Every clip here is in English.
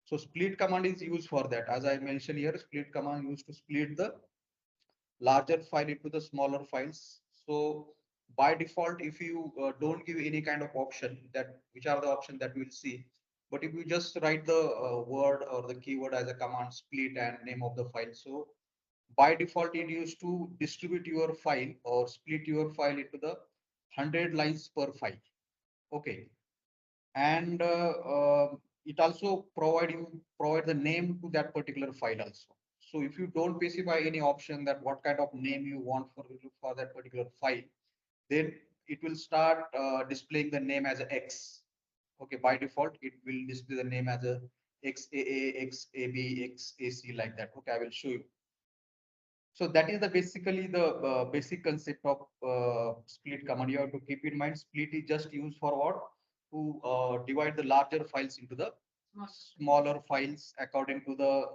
So split command is used for that. As I mentioned here, split command used to split the larger file into the smaller files. So by default, if you don't give any kind of option, that which are the options that we'll see, but if you just write the word or the keyword as a command, split and name of the file, so by default it used to distribute your file or split your file into the 100 lines per file. Okay, and it also provide the name to that particular file also. So if you don't specify any option that what kind of name you want for that particular file, then it will start displaying the name as a X. Okay, by default it will display the name as a XAA, XAB, XAC, like that. Okay, I will show you. So that is the basically the basic concept of split command. You have to keep in mind, split is just used for what? To divide the larger files into the smaller files according to the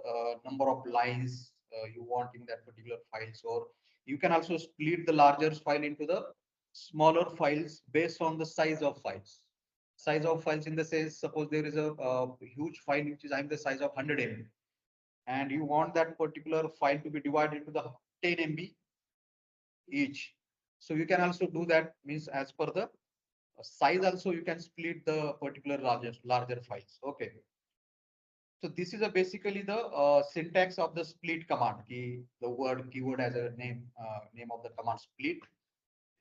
number of lines you want in that particular files. Or you can also split the larger file into the smaller files based on the size of files. Size of files in the sense, suppose there is a huge file which is having the size of 100 MB, and you want that particular file to be divided into the 10 MB each. So you can also do that, means as per the size also you can split the particular larger files. Okay. So this is a basically the syntax of the split command. The word keyword as a name of the command, split.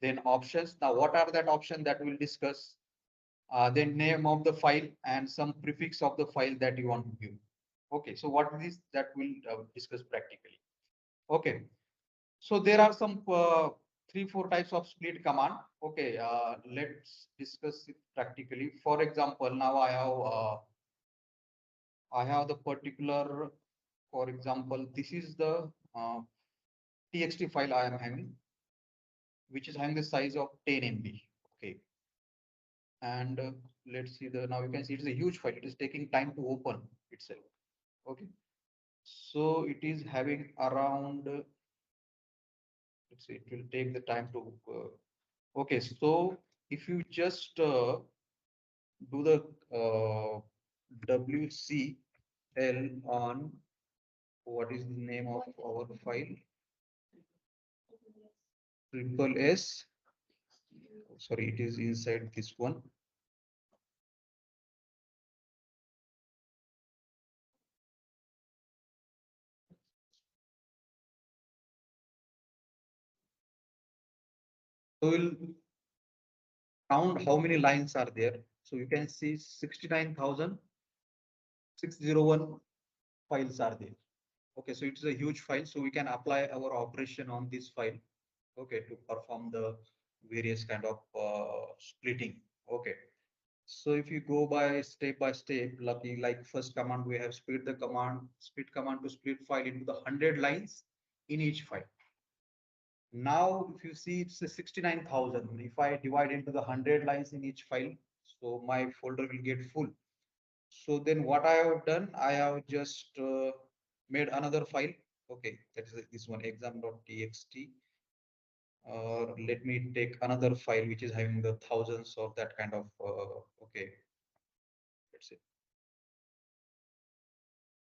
Then options. Now what are that option that we'll discuss? Then name of the file and some prefix of the file that you want to give. Okay, so what is that we'll discuss practically. Okay, so there are some 3-4 types of split command. Okay, let's discuss it practically. For example, now I have the particular, for example, this is the txt file I am having, which is having the size of 10 MB. Okay, and let's see the, now you can see it's a huge file. It is taking time to open itself. Okay, so it is having around, let's see, it will take the time to okay, so if you just do the WCL on, what is the name of our file, triple S, sorry, it is inside this one. So we'll count how many lines are there. So you can see 69,601 files are there. Okay, so it's a huge file. So we can apply our operation on this file. Okay, to perform the various kind of splitting. Okay, so if you go by step, like first command, we have split command to split file into the 100 lines in each file. Now, if you see, it's a 69,000. If I divide into the 100 lines in each file, so my folder will get full. So then what I have done, I have just made another file. Okay, that is this one, exam.txt. Or let me take another file which is having the thousands of that kind of, okay, let's see.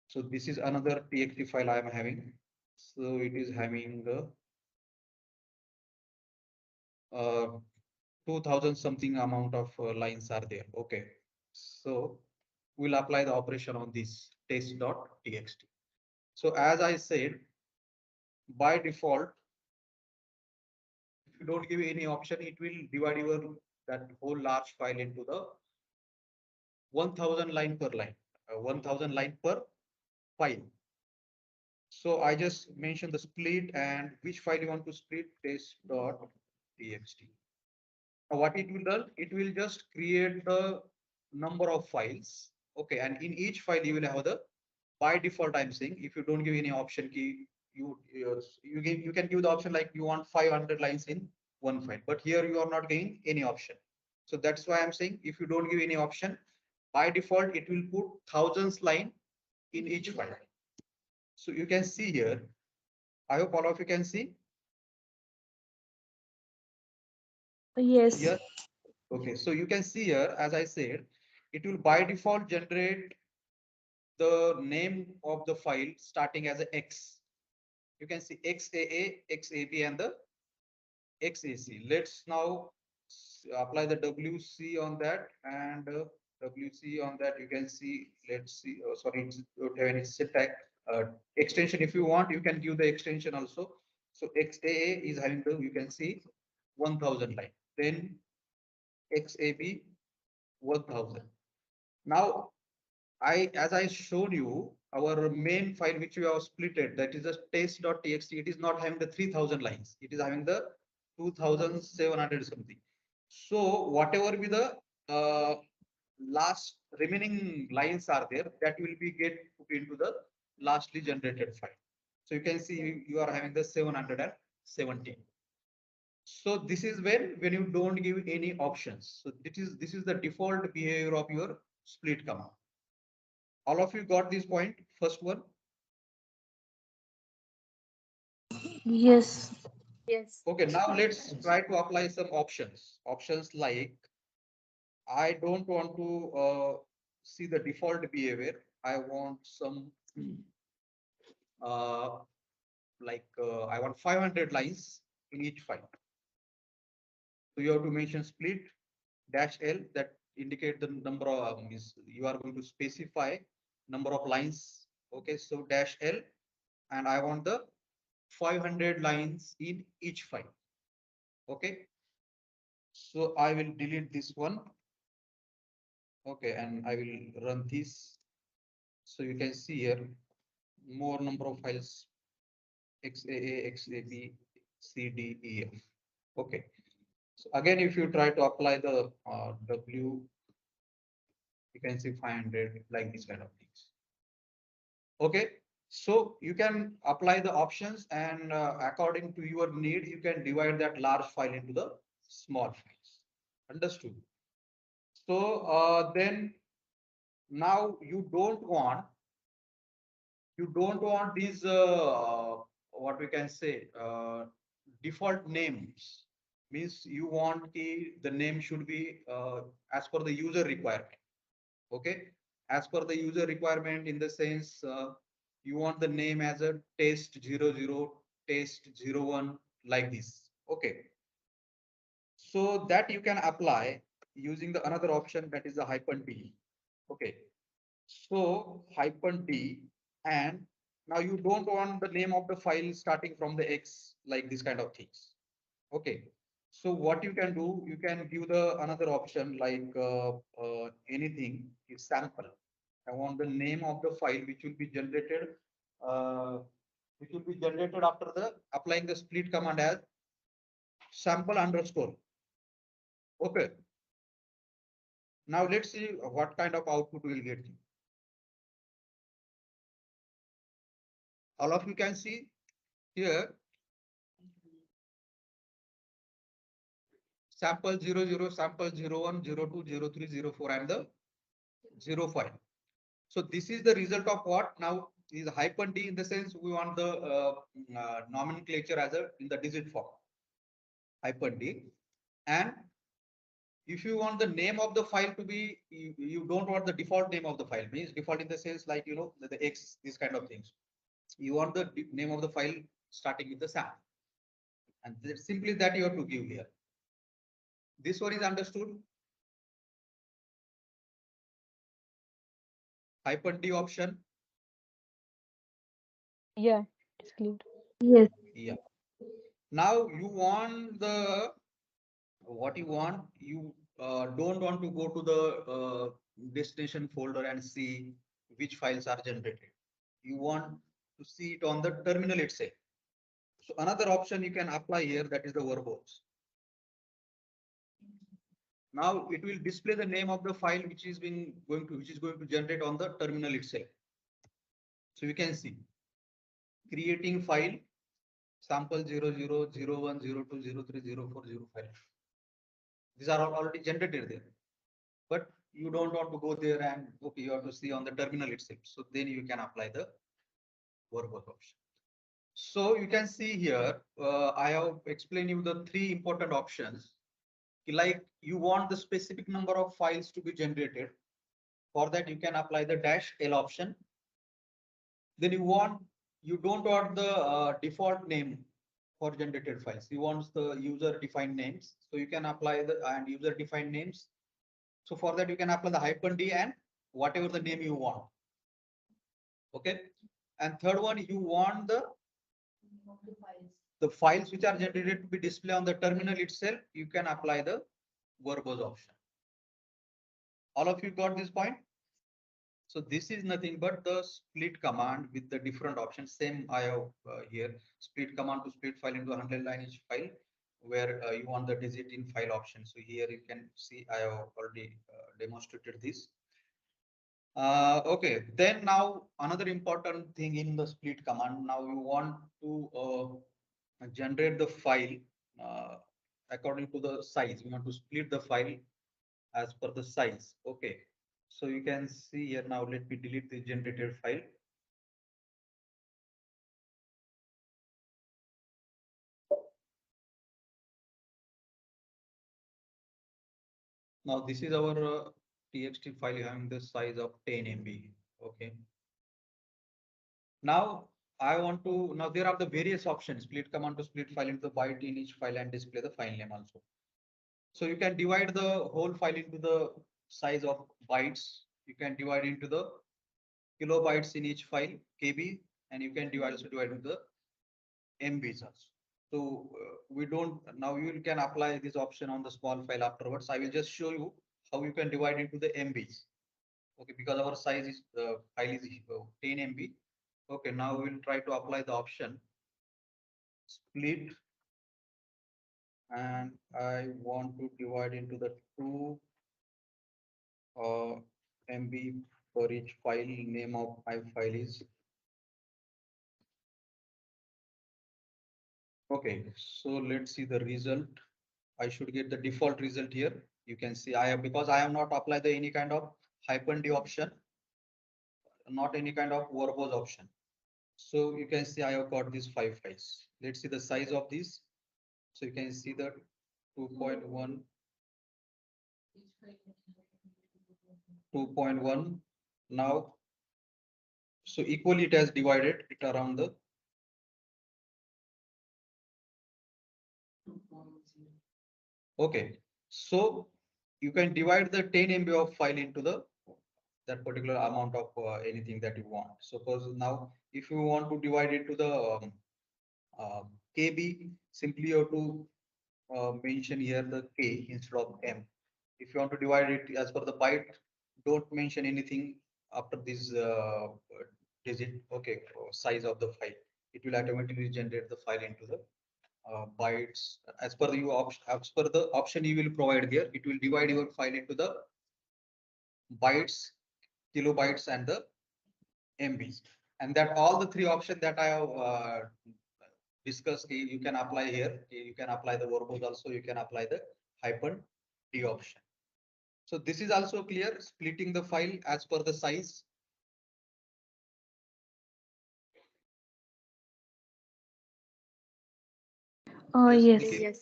So this is another txt file I am having. So it is having the 2000 something amount of lines are there. Okay, so we'll apply the operation on this test.txt. So as I said, by default, if you don't give any option, it will divide your that whole large file into the 1000 line per line, 1000 line per file. So I just mentioned the split and which file you want to split, test.txt. Now what it will do, it will just create the number of files. Okay, and in each file you will have the, by default I'm saying, if you don't give any option key, you can give the option like you want 500 lines in one file, but here you are not giving any option. So that's why I'm saying if you don't give any option, by default it will put thousands line in each file. So you can see here, I hope all of you can see. Yes. Here, okay, so you can see here, as I said, it will by default generate the name of the file starting as a X. You can see XAA, XAB, and the XAC. Let's now apply the WC on that, and WC on that. You can see. Let's see. Oh, sorry, it's don't have any syntax extension. If you want, you can give the extension also. So XAA is having the, you can see, 1000 line. Then XAB 1000. Now as I showed you, our main file which we have splitted, that is the test.txt, it is not having the 3000 lines. It is having the 2700 something. So whatever be the last remaining lines are there, that will be get put into the lastly generated file. So you can see you are having the 717. So this is when you don't give any options. So this is the default behavior of your split command. All of you got this point? First one. Yes. Yes. Okay, now let's try to apply some options. Options like, I don't want to see the default behavior. I want some uh, I want 500 lines in each file. So you have to mention split dash L, that indicate the number of you are going to specify number of lines. Okay, so dash L, and I want the 500 lines in each file. Okay, so I will delete this one. Okay, and I will run this. So you can see here more number of files XAA, XAB, CDEF. Okay, so again, if you try to apply the W, you can see 500, like this kind of things. Okay, so you can apply the options, and according to your need, you can divide that large file into the small files. Understood? So then now you don't want these what we can say default names, means you want the name should be as per the user requirement. Okay, as per the user requirement, in the sense you want the name as a test 00, test 01, like this. Okay, so that you can apply using the another option, that is the -d. Okay, so -d, and now you don't want the name of the file starting from the X, like this kind of things. Okay, so what you can do, you can give the another option like anything is sample. I want the name of the file uh, which will be generated after the applying the split command as sample underscore. Okay, now let's see what kind of output we'll get. All of you can see here sample 00, sample 01, 02, 03, 04, and the 05. So this is the result of what now is -d, in the sense we want the nomenclature as a in the digit form, -d. And if you want the name of the file to be, you don't want the default name of the file, means default in the sense like, the X, these kind of things. You want the name of the file starting with the SAM. And simply that you have to give here. This one is understood. -d option. Yeah, it's clear. Yes. Yeah. Now you want the what you want. You don't want to go to the destination folder and see which files are generated. You want to see it on the terminal itself. So another option you can apply here, that is the verbose. Now it will display the name of the file which is going to generate on the terminal itself. So you can see creating file sample 00, 01, 02, 03, 04, 05. These are all already generated there, but you don't want to go there and okay, you have to see on the terminal itself. So then you can apply the verbose option. So you can see here, I have explained you the three important options. Like you want the specific number of files to be generated. For that, you can apply the -L option. Then you don't want the default name for generated files. You want the user defined names. So you can apply the and user defined names. So for that you can apply the -d and whatever the name you want. Okay. And third one, you want the files which are generated to be displayed on the terminal itself. You can apply the verbose option. All of you got this point? So this is nothing but the split command with the different options. Same I have here, split command to split file into 100 lineage file, where you want the digit in file option. So here you can see I have already demonstrated this. Okay, then now another important thing in the split command. Now you want to generate the file uh, according to the size. We want to split the file as per the size. Okay. So you can see here now, let me delete the generated file. Now this is our txt file having the size of 10 MB. Okay. Now now there are the various options, split command to split file into the byte in each file and display the file name also. So you can divide the whole file into the size of bytes. You can divide into the kilobytes in each file, KB, and you can also divide into the MBs also. So we don't now you can apply this option on the small file afterwards. I will just show you how you can divide into the MBs. Okay, because our size is file is 10 MB. Okay, now we will try to apply the option split, and I want to divide into the 2 MB for each file. Name of my file is. Okay, so let's see the result. I should get the default result here. You can see I have, because I have not applied the any kind of -d option, not any kind of verbose option. So you can see I have got these 5 files. Let's see the size of these. So you can see the 2.1, 2.1 now. So equally it has divided it around the. Okay, so you can divide the 10 MB of file into the that particular amount of anything that you want. Suppose now if you want to divide it to the KB, simply you have to mention here the K instead of M. If you want to divide it as per the byte, don't mention anything after this digit. Okay, size of the file. It will automatically generate the file into the bytes as per the option. As per the option you will provide there, it will divide your file into the bytes, kilobytes, and the MBs. And that all the three options that I have discussed, you can apply here. You can apply the verbose also. You can apply the -d option. So this is also clear, splitting the file as per the size. Yes, Yes. Nikhil? Yes.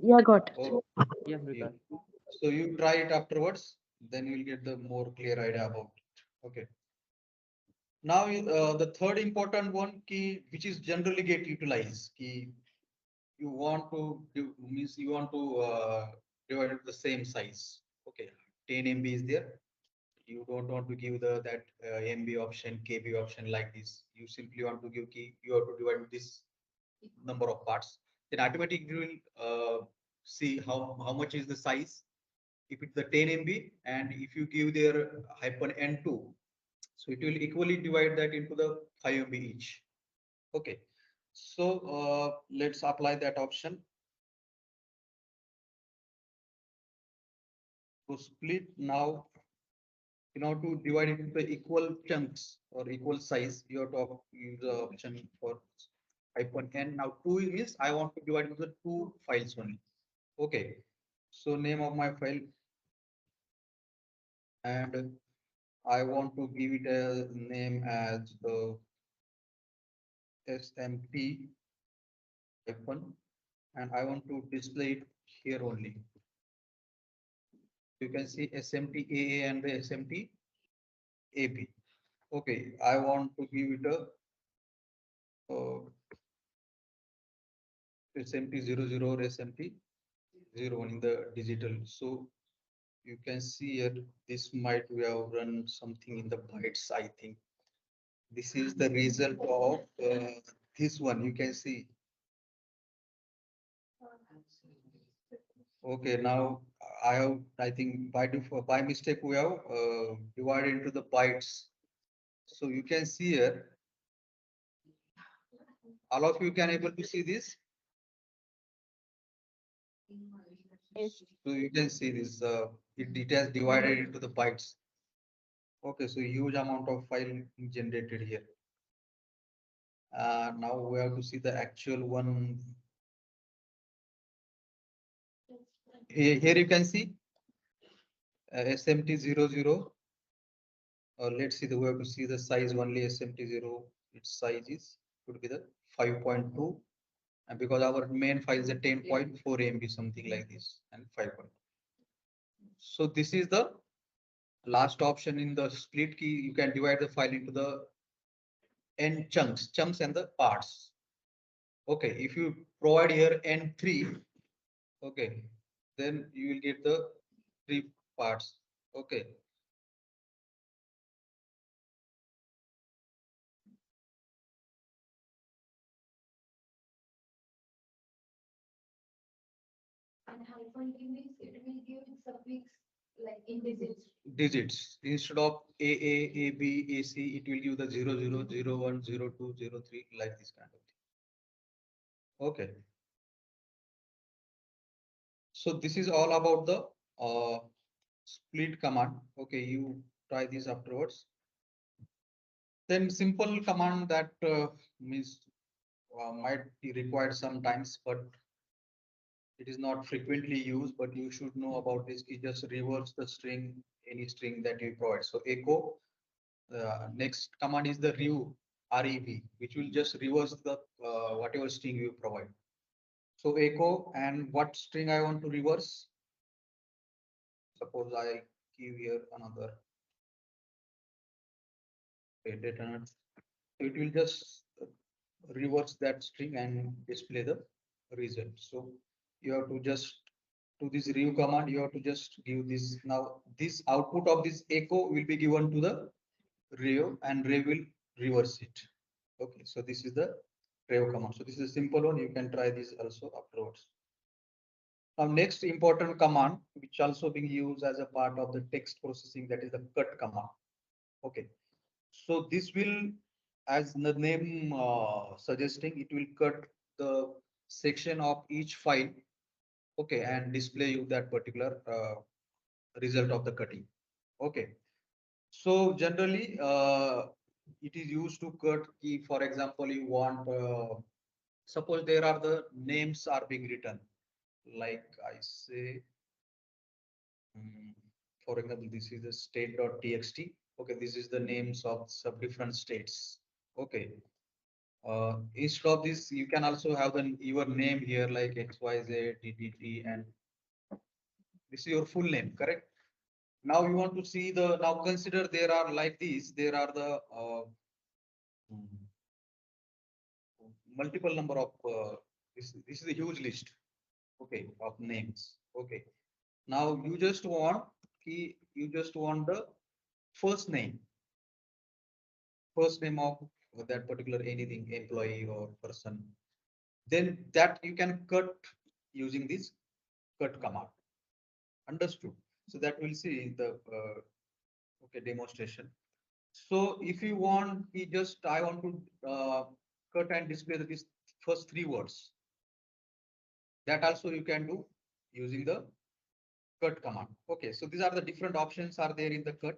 Yeah, got it. Oh, Yes, you. Vikas. So you try it afterwards, then you'll get the more clear idea about it. Okay. Now the third important one key, which is generally get utilized, key you want to do means you want to divide it the same size. Okay, 10 MB is there. You don't want to give the that MB option, KB option like this. You simply want to give key. You have to divide this number of parts. Then automatically you will see how much is the size. If it's the 10 MB and if you give their -n2, so it will equally divide that into the 5 MB each. Okay. So let's apply that option. To split now, in order to divide it into equal chunks or equal size, you have to use the option for -n. Now 2 means I want to divide into the 2 files only. Okay. So name of my file, and I want to give it a name as SMT hyphen, and I want to display it here only. You can see SMT AA and the SMT AB. Okay, I want to give it a SMT00 or SMT01 in the digital. So you can see here, this might we have run something in the bytes, I think. This is the result of this one. You can see. Okay, now I think by default, by mistake, we have divided into the bytes. So you can see here, all of you can able to see this. Yes. So you can see this, it has divided into the bytes. Okay, so huge amount of file generated here. Now we have to see the actual one. Here you can see SMT00. Let's see the we have to see the size only SMT0. Its size is could be the 5.2, and because our main file is a 10.4 MB, something like this, and 5. So this is the last option in the split key. You can divide the file into the n chunks and the parts. Okay, if you provide here n3, okay, then you will get the 3 parts. Okay. And hyphen means it will give suffix like in digits. Digits instead of A B A C, it will give the 00 01 02 03 like this kind of thing. Okay. So this is all about the split command. Okay, you try this afterwards. Then simple command that means might be required sometimes, but it is not frequently used, but you should know about this. You just reverse the string, any string that you provide. So echo, next command is the REV, which will just reverse the whatever string you provide. So echo, and what string I want to reverse. Suppose I give here another data, it will just reverse that string and display the result. So you have to just to this rev command, you have to just give this. Now this output of this echo will be given to the rev, and rev will reverse it. Okay, so this is the rev command. So this is a simple one. You can try this also afterwards. Now next important command, which also being used as a part of the text processing, that is the cut command. Okay, so this will, as the name suggesting, it will cut the section of each file. Okay, and display you that particular result of the cutting. Okay, so generally it is used to cut key. For example, you want suppose there are the names are being written, like I say, for example, this is the state.txt. Okay, this is the names of some different states. Okay, instead of this, you can also have the your name here, like XYZ, DDT, and this is your full name, correct? Now you want to see the, now consider there are like these, there are the multiple number of, this is a huge list, okay, of names. Okay, now you just want you just want the first name, of that particular anything, employee or person, then that you can cut using this cut command. Understood? So that we'll see in the okay demonstration. So if you want, we just I want to cut and display these first 3 words. That also you can do using the cut command. Okay, so these are the different options are there in the cut.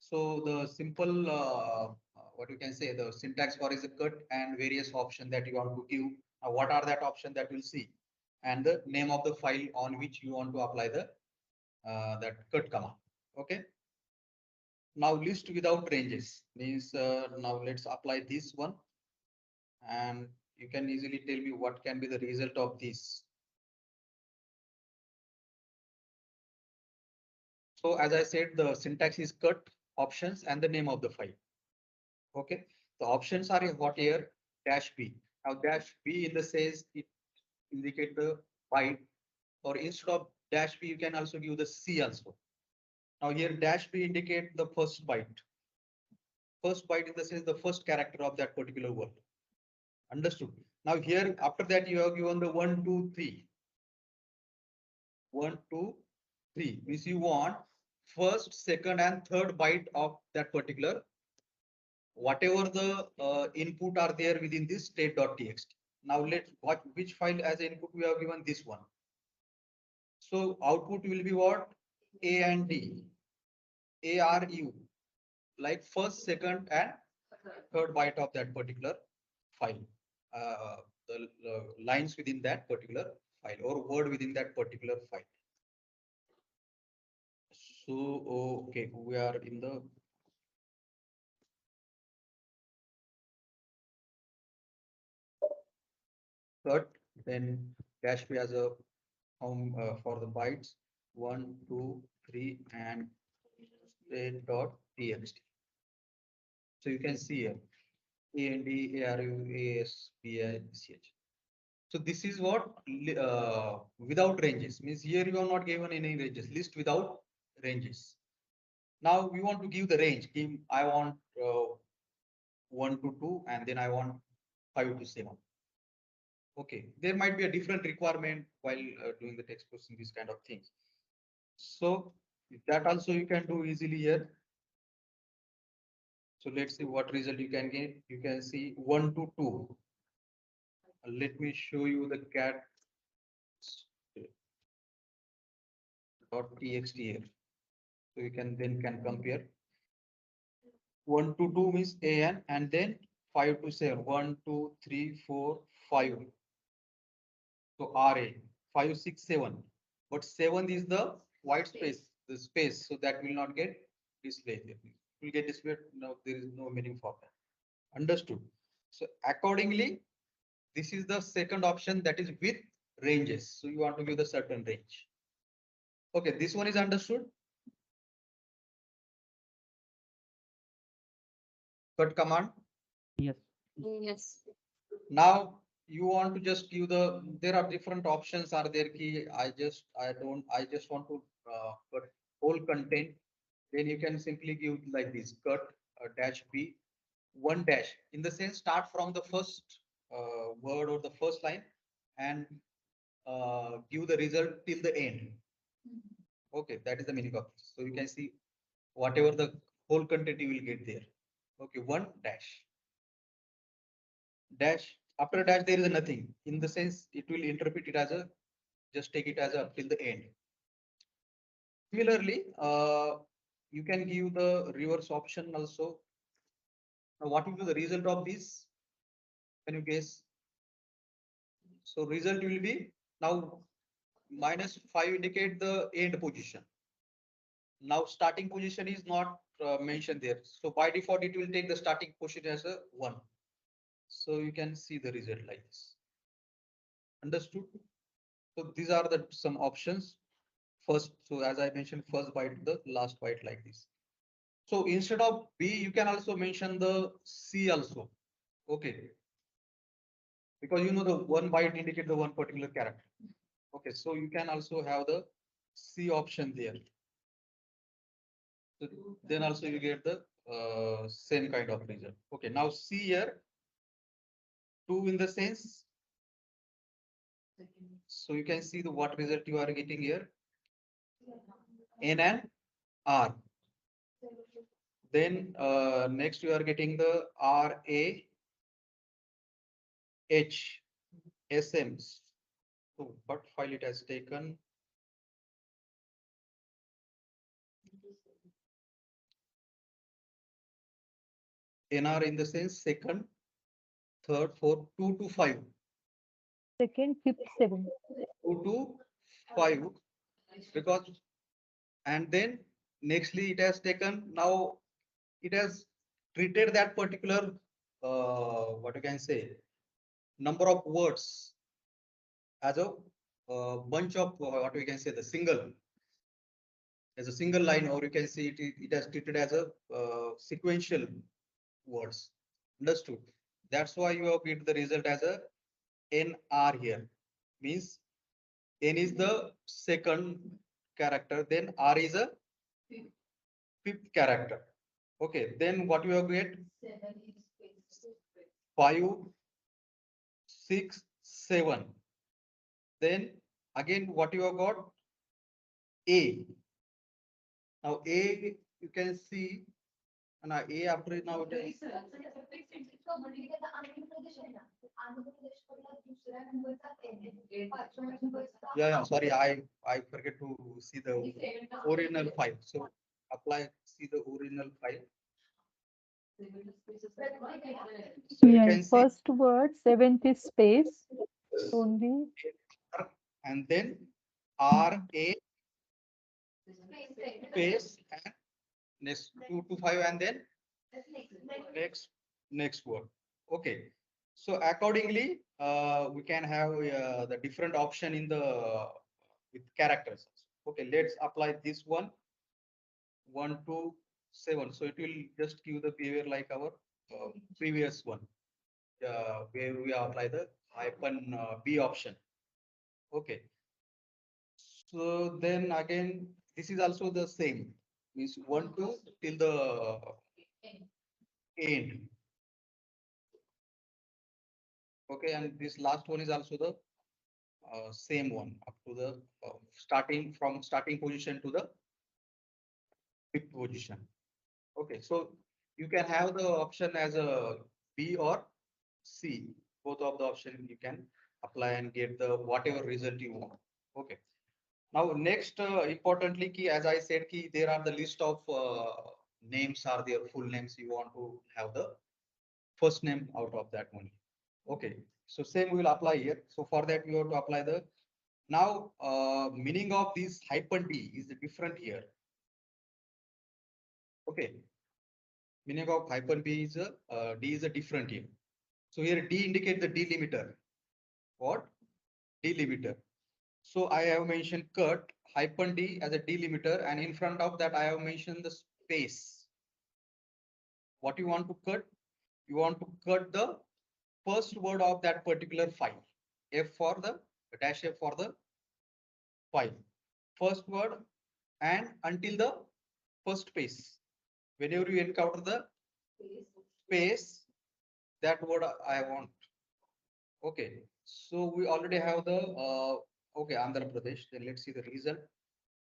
So the simple what you can say, the syntax for is a cut and various option that you want to give. What are that option that we'll see, and the name of the file on which you want to apply the that cut command. Okay. Now list without ranges means now let's apply this one, and you can easily tell me what can be the result of this. So as I said, the syntax is cut, options, and the name of the file. Okay, the options are what here? Dash B. Now dash B in the says it indicate the byte, or instead of dash B, you can also give the C also. Now here dash B indicate the first byte. First byte in the sense the first character of that particular word. Understood? Now here after that you have given the 1, 2, 3. 1, 2, 3 means you want first, second, and third byte of that particular whatever the input are there within this state.txt. Now let's watch which file as input we have given this one. So output will be what? A and D. ARU, like first, second, and third byte of that particular file. The lines within that particular file or word within that particular file. So, okay, we are in the cut, then dash b as a home for the bytes 1, 2, 3, and state.txt. So you can see here AND, ARU, AS, BICH. So this is what without ranges means here you are not given any ranges, list without ranges. Now we want to give the range. I want 1 to 2 and then I want 5 to 7. Okay, there might be a different requirement while doing the text processing, these kind of things. So that also you can do easily here. So let's see what result you can get. You can see 1 to 2. Let me show you the cat .txt here. So you can then compare 1 to 2 means AN and then 5 to 7. 1, 2, 3, 4, 5. So RA 5, 6, 7. But 7 is the white space, the space. So that will not get displayed. It will get displayed. No, there is no meaning for that. Understood. So accordingly, this is the second option, that is with ranges. So you want to give the certain range. Okay, this one is understood. Cut command. Yes. Yes. Now you want to just give the, there are different options are there key. I just want to cut whole content. Then you can simply give like this cut dash B 1 dash in the sense start from the first word or the first line and give the result till the end. Okay, that is the meaning of this. So you can see whatever the whole content you will get there. Okay, 1 dash. Dash, after dash there is nothing. In the sense it will interpret it as a, just take it as a till the end. Similarly, you can give the reverse option also. Now what will be the result of this? Can you guess? So result will be now -5 indicate the end position. Now starting position is not mentioned there. So by default, it will take the starting position as a 1. So you can see the result like this. Understood? So these are the some options. First, so as I mentioned, first byte, the last byte like this. So instead of B, you can also mention the C also. Okay. Because you know the one byte indicate the one particular character. Okay, so you can also have the C option there. So then also you get the same kind of result. Okay, now see here 2 in the sense. So you can see the what result you are getting here. N and R. Then next you are getting the R A H S M. So what file it has taken? NR in the sense second, third, fourth, 2 to 5. Second, fifth, seventh. 2 to 5 because, and then nextly it has taken, now it has treated that particular what you can say number of words as a bunch of what we can say the single, as a single line, or you can see it has treated as a sequential words. Understood? That's why you have get the result as a NR here. Means N is the second character, then R is a fifth character. Okay, then what you have get? 5, 6, 7. Then again, what you have got? A. Now A, you can see, and A after now it is yeah. Sorry, I forget to see the original file. So apply, see the original file. So you Yeah, can see, first word, seventh is space only. and then R A space and next 2 to 5, and then next word. Okay. So accordingly, we can have the different option in the with characters. Okay, let's apply this one. 1 to 7. So it will just give the behavior like our previous one, where we apply the hyphen B option. Okay. So then again, this is also the same. Means 1 to till the end. Okay, and this last one is also the same one up to the starting position to the fifth position. Okay, so you can have the option as a B or C. Both of the option you can apply and get the whatever result you want. Okay. Now next importantly key, as I said key, there are the list of names are their full names. You want to have the first name out of that one. Okay, so same we will apply here. So for that you have to apply the now meaning of this hyphen D is different here. Okay, meaning of hyphen B is a D is a different here. So here D indicate the delimiter. What? Delimiter. So I have mentioned cut hyphen D as a delimiter, and in front of that I have mentioned the space. What you want to cut? You want to cut the first word of that particular file. F for the dash F for the file. First word and until the first space. Whenever you encounter the space, that word I want. Okay, so we already have the okay, Andhra Pradesh. Then let's see the result.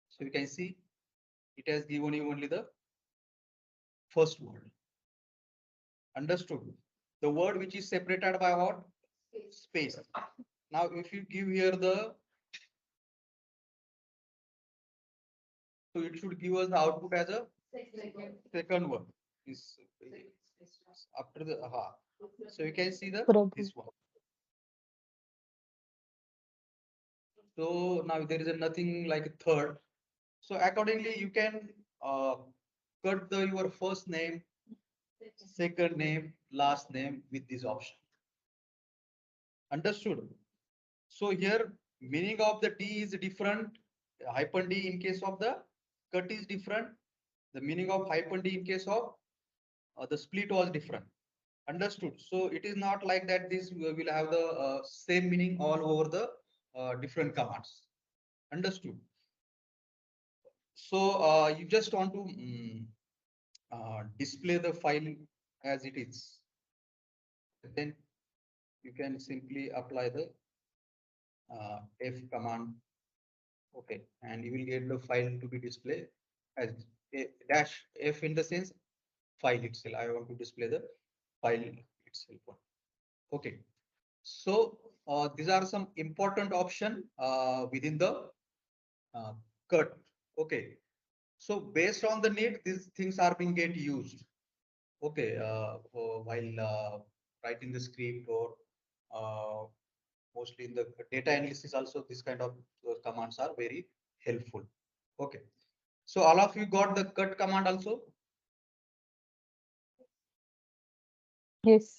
So you can see it has given you only the first word. Understood? The word which is separated by what? Space. Now, if you give here the, so it should give us the output as a second word. Is after the so you can see the Prabhu. this one. So now there is a nothing like a third. So accordingly, you can cut the your first name, second name, last name with this option. Understood? So here meaning of the D is different. Hyphen D in case of the cut is different. The meaning of hyphen D in case of the split was different. Understood? So it is not like that this will have the same meaning all over the different commands. Understood? So you just want to display the file as it is. Then you can simply apply the F command. Okay, and you will get the file to be displayed as a dash F in the sense file itself. I want to display the file itself. Okay, so these are some important option within the cut. Okay, so based on the need, these things are being get used. Okay, while writing the script or mostly in the data analysis also, this kind of commands are very helpful. Okay, so all of you got the cut command also. Yes.